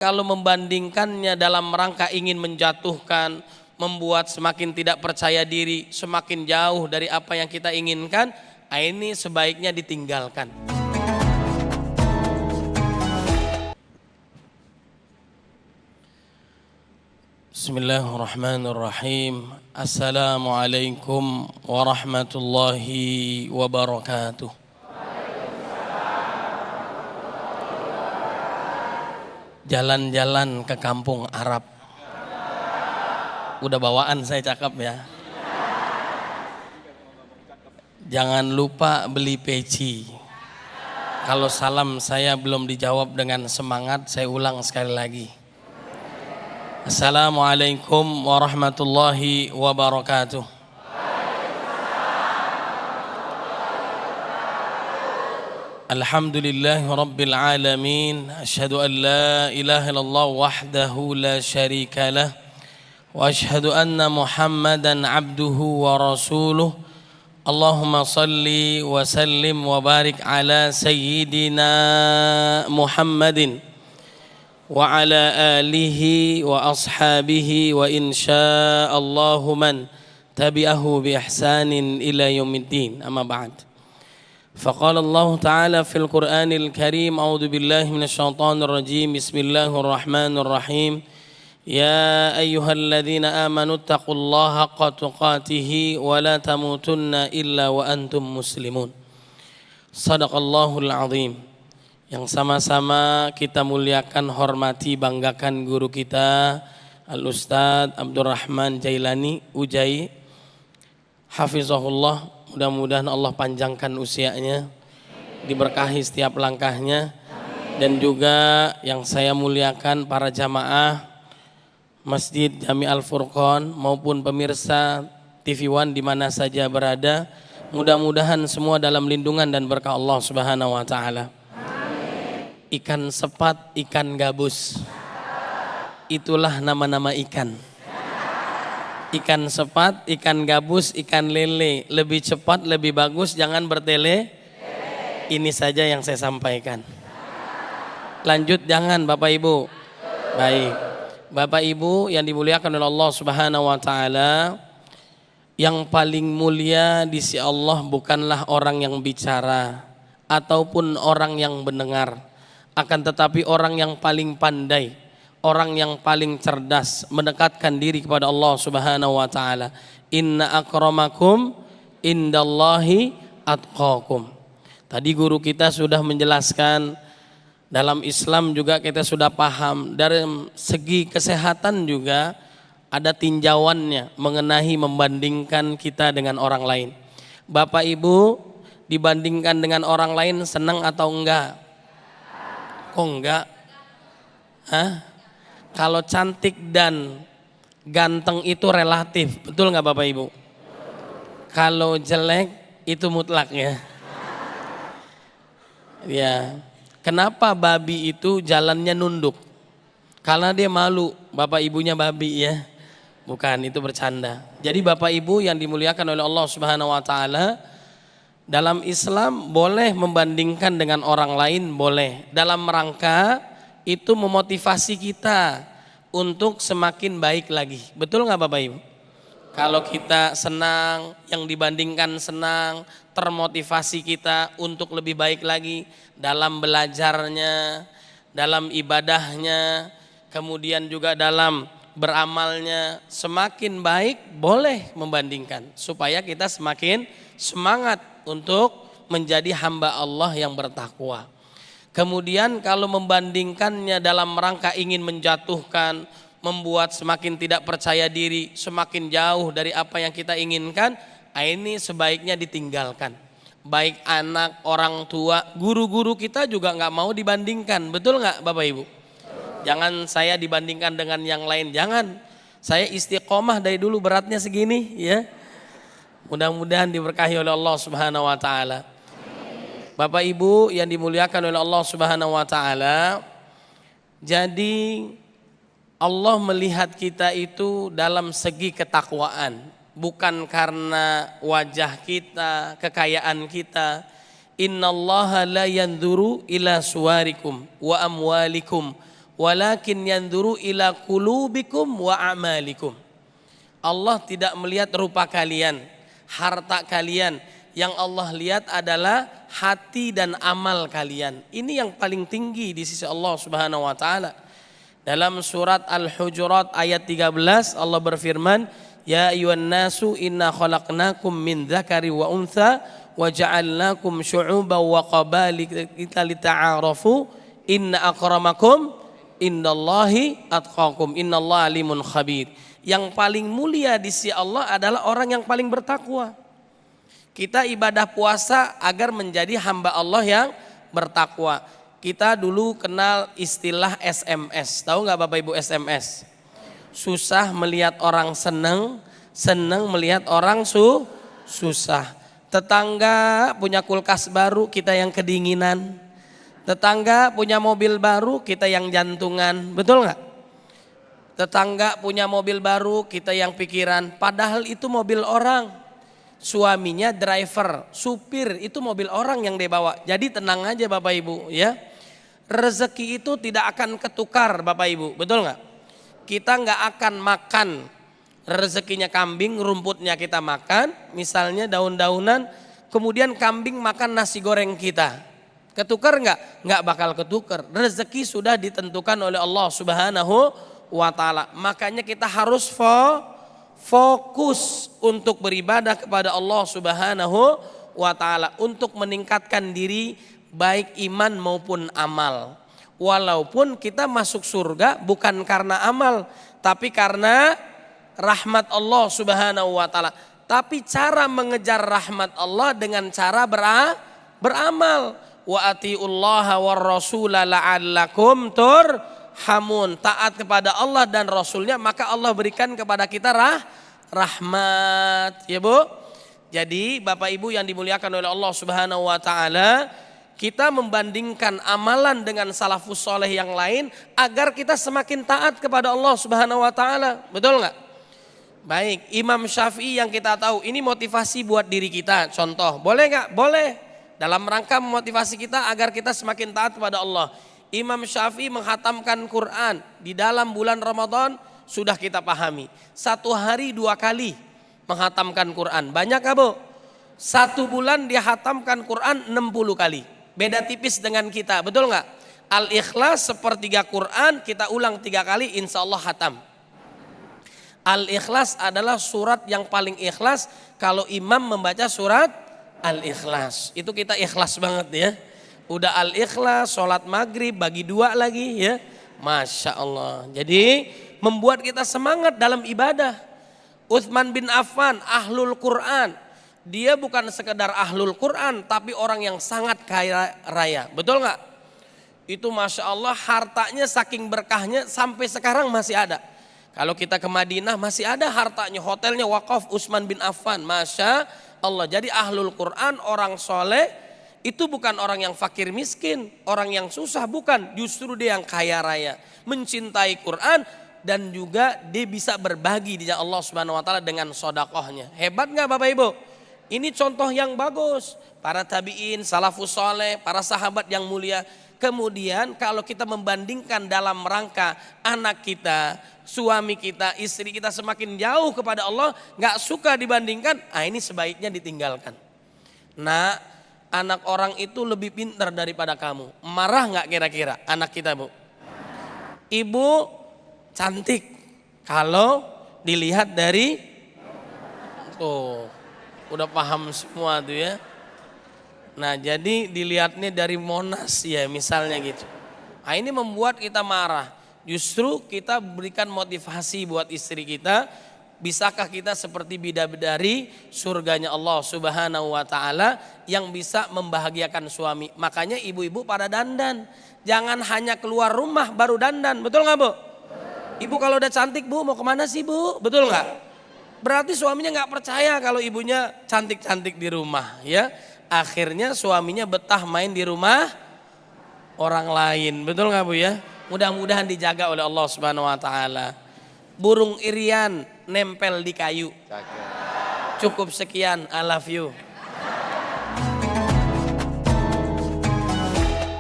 Kalau membandingkannya dalam rangka ingin menjatuhkan, membuat semakin tidak percaya diri, semakin jauh dari apa yang kita inginkan, ini sebaiknya ditinggalkan. Bismillahirrahmanirrahim. Assalamualaikum warahmatullahi wabarakatuh. Jalan-jalan ke kampung Arab. Udah bawaan saya cakap ya. Jangan lupa beli peci. Kalau salam saya belum dijawab dengan semangat, saya ulang sekali lagi. Assalamualaikum warahmatullahi wabarakatuh. Alhamdulillahi rabbil alamin. Asyhadu an la ilaha illallah wahdahu la syarika lah. Wa asyhadu anna Muhammadan abduhu wa rasuluh. Allahumma salli wa sallim wa barik ala sayyidina Muhammadin wa ala alihi wa ashabihi wa insyaallahu man tabi'ahu bi ihsanin ila yaumiddin. Amma ba'd. فقال الله تعالى في القرآن الكريم أعوذ بالله من الشيطان الرجيم بسم الله الرحمن الرحيم يا أيها الذين آمنوا اتقوا الله حق تقاته ولا تموتن إلا وأنتم مسلمون صدق الله العظيم. Yang sama-sama kita muliakan, hormati, banggakan guru kita Al-Ustadz Abdurrahman Jailani Ujai Hafizahullah. Mudah-mudahan Allah panjangkan usianya, diberkahi setiap langkahnya. Dan juga yang saya muliakan para jamaah Masjid Jami Al-Furqan maupun pemirsa TV One di mana saja berada. Mudah-mudahan semua dalam lindungan dan berkah Allah Subhanahu wa taala. Ikan sepat, ikan gabus, itulah nama-nama ikan. Ikan sepat, ikan gabus, ikan lele, lebih cepat, lebih bagus, jangan bertele. Ini saja yang saya sampaikan. Lanjut jangan Bapak Ibu. Baik. Bapak Ibu yang dimuliakan oleh Allah Subhanahu wa taala, yang paling mulia di sisi Allah bukanlah orang yang bicara ataupun orang yang mendengar, akan tetapi orang yang paling pandai, orang yang paling cerdas mendekatkan diri kepada Allah Subhanahu wa taala. Inna akramakum indallahi atqakum. Tadi guru kita sudah menjelaskan, dalam Islam juga kita sudah paham, dari segi kesehatan juga ada tinjauannya mengenai membandingkan kita dengan orang lain. Bapak Ibu, dibandingkan dengan orang lain senang atau enggak? Kok enggak? Hah? Kalau cantik dan ganteng itu relatif, betul nggak Bapak Ibu? Kalau jelek itu mutlak ya. Ya, kenapa babi itu jalannya nunduk? Karena dia malu, bapak ibunya babi ya. Bukan, itu bercanda. Jadi Bapak Ibu yang dimuliakan oleh Allah Subhanahu wa taala, dalam Islam boleh membandingkan dengan orang lain, boleh. Dalam rangka itu memotivasi kita untuk semakin baik lagi. Betul nggak Bapak Ibu? Kalau kita senang, yang dibandingkan senang, termotivasi kita untuk lebih baik lagi dalam belajarnya, dalam ibadahnya, kemudian juga dalam beramalnya. Semakin baik boleh membandingkan supaya kita semakin semangat untuk menjadi hamba Allah yang bertakwa. Kemudian kalau membandingkannya dalam rangka ingin menjatuhkan, membuat semakin tidak percaya diri, semakin jauh dari apa yang kita inginkan, ini sebaiknya ditinggalkan. Baik anak, orang tua, guru-guru kita juga nggak mau dibandingkan, betul nggak Bapak Ibu? Jangan saya dibandingkan dengan yang lain, jangan. Saya istiqomah dari dulu beratnya segini ya. Mudah-mudahan diberkahi oleh Allah Subhanahu wa taala. Bapak Ibu yang dimuliakan oleh Allah Subhanahu wa taala, jadi Allah melihat kita itu dalam segi ketakwaan, bukan karena wajah kita, kekayaan kita. Innallaha la yanzuru ila suwarikum wa amwalikum walakin yanzuru ila qulubikum wa a'malikum. Allah tidak melihat rupa kalian, harta kalian. Yang Allah lihat adalah hati dan amal kalian. Ini yang paling tinggi di sisi Allah Subhanahu wa taala. Dalam surat Al-Hujurat ayat 13 Allah berfirman, ya ayyuhan nasu inna khalaqnakum min dzakari wa untha wa ja'alnakum syu'uban wa qabaila lita'arafu inna akramakum indallahi atqakum innallaha alimun khabir. Yang paling mulia di sisi Allah adalah orang yang paling bertakwa. Kita ibadah puasa agar menjadi hamba Allah yang bertakwa. Kita dulu kenal istilah SMS. Tahu nggak Bapak Ibu SMS? Susah melihat orang senang, senang melihat orang susah. Tetangga punya kulkas baru, kita yang kedinginan. Tetangga punya mobil baru, kita yang jantungan. Betul nggak? Tetangga punya mobil baru, kita yang pikiran. Padahal itu mobil orang. Suaminya driver, supir, itu mobil orang yang dia bawa. Jadi tenang aja Bapak Ibu ya. Rezeki itu tidak akan ketukar Bapak Ibu, betul nggak? Kita nggak akan makan rezekinya kambing, rumputnya kita makan, misalnya daun-daunan, kemudian kambing makan nasi goreng kita. Ketukar nggak? Nggak bakal ketukar. Rezeki sudah ditentukan oleh Allah Subhanahu wa taala. Makanya kita harus fokus untuk beribadah kepada Allah Subhanahu wa taala, untuk meningkatkan diri baik iman maupun amal. Walaupun kita masuk surga bukan karena amal, tapi karena rahmat Allah Subhanahu wa taala. Tapi cara mengejar rahmat Allah dengan cara beramal. Wa atiullaha war rasula la'allakum turhamun. Taat kepada Allah dan Rasulnya, maka Allah berikan kepada kita rahmat. Ya Bu. Jadi Bapak Ibu yang dimuliakan oleh Allah Subhanahu wa taala, kita membandingkan amalan dengan salafus soleh yang lain agar kita semakin taat kepada Allah Subhanahu wa taala. Betul nggak? Baik, Imam Syafi'i yang kita tahu ini motivasi buat diri kita. Contoh, boleh nggak? Boleh. Dalam rangka memotivasi kita agar kita semakin taat kepada Allah. Imam Syafi'i menghatamkan Quran di dalam bulan Ramadan sudah kita pahami. 1 hari 2 kali menghatamkan Quran. Banyak nggak Bu? 1 bulan dia hatamkan Quran 60 kali. Beda tipis dengan kita, betul nggak? Al-Ikhlas sepertiga Quran kita ulang 3 kali, insya Allah hatam. Al-Ikhlas adalah surat yang paling ikhlas kalau imam membaca surat Al-Ikhlas. Itu kita ikhlas banget ya. Udah Al-Ikhlas, sholat maghrib bagi 2 lagi ya. Masya Allah. Jadi membuat kita semangat dalam ibadah. Utsman bin Affan, ahlul Quran. Dia bukan sekedar ahlul Quran, tapi orang yang sangat kaya raya. Betul nggak? Itu Masya Allah, hartanya saking berkahnya sampai sekarang masih ada. Kalau kita ke Madinah masih ada hartanya, hotelnya wakaf Utsman bin Affan. Masya Allah. Jadi ahlul Quran, orang soleh, itu bukan orang yang fakir miskin, orang yang susah, bukan. Justru dia yang kaya raya, mencintai Quran, dan juga dia bisa berbagi di jalan Allah Subhanahu wa taala dengan sedekahnya. Hebat nggak Bapak Ibu? Ini contoh yang bagus. Para tabi'in, salafus soleh, para sahabat yang mulia. Kemudian kalau kita membandingkan dalam rangka anak kita, suami kita, istri kita semakin jauh kepada Allah, nggak suka dibandingkan, ini sebaiknya ditinggalkan. Nah, anak orang itu lebih pintar daripada kamu. Marah nggak kira-kira anak kita Bu? Ibu cantik kalau dilihat dari udah paham semua tuh ya. Nah jadi dilihatnya dari Monas ya misalnya gitu. Nah ini membuat kita marah. Justru kita berikan motivasi buat istri kita. Bisakah kita seperti bidadari surganya Allah Subhanahu wa taala yang bisa membahagiakan suami. Makanya ibu-ibu pada dandan. Jangan hanya keluar rumah baru dandan. Betul gak Bu? Ibu kalau udah cantik Bu mau kemana sih Bu? Betul gak? Berarti suaminya nggak percaya kalau ibunya cantik-cantik di rumah ya. Akhirnya suaminya betah main di rumah orang lain. Betul nggak Bu ya? Mudah-mudahan dijaga oleh Allah Subhanahu wa taala. Burung irian nempel di kayu. Cukup sekian, I love you.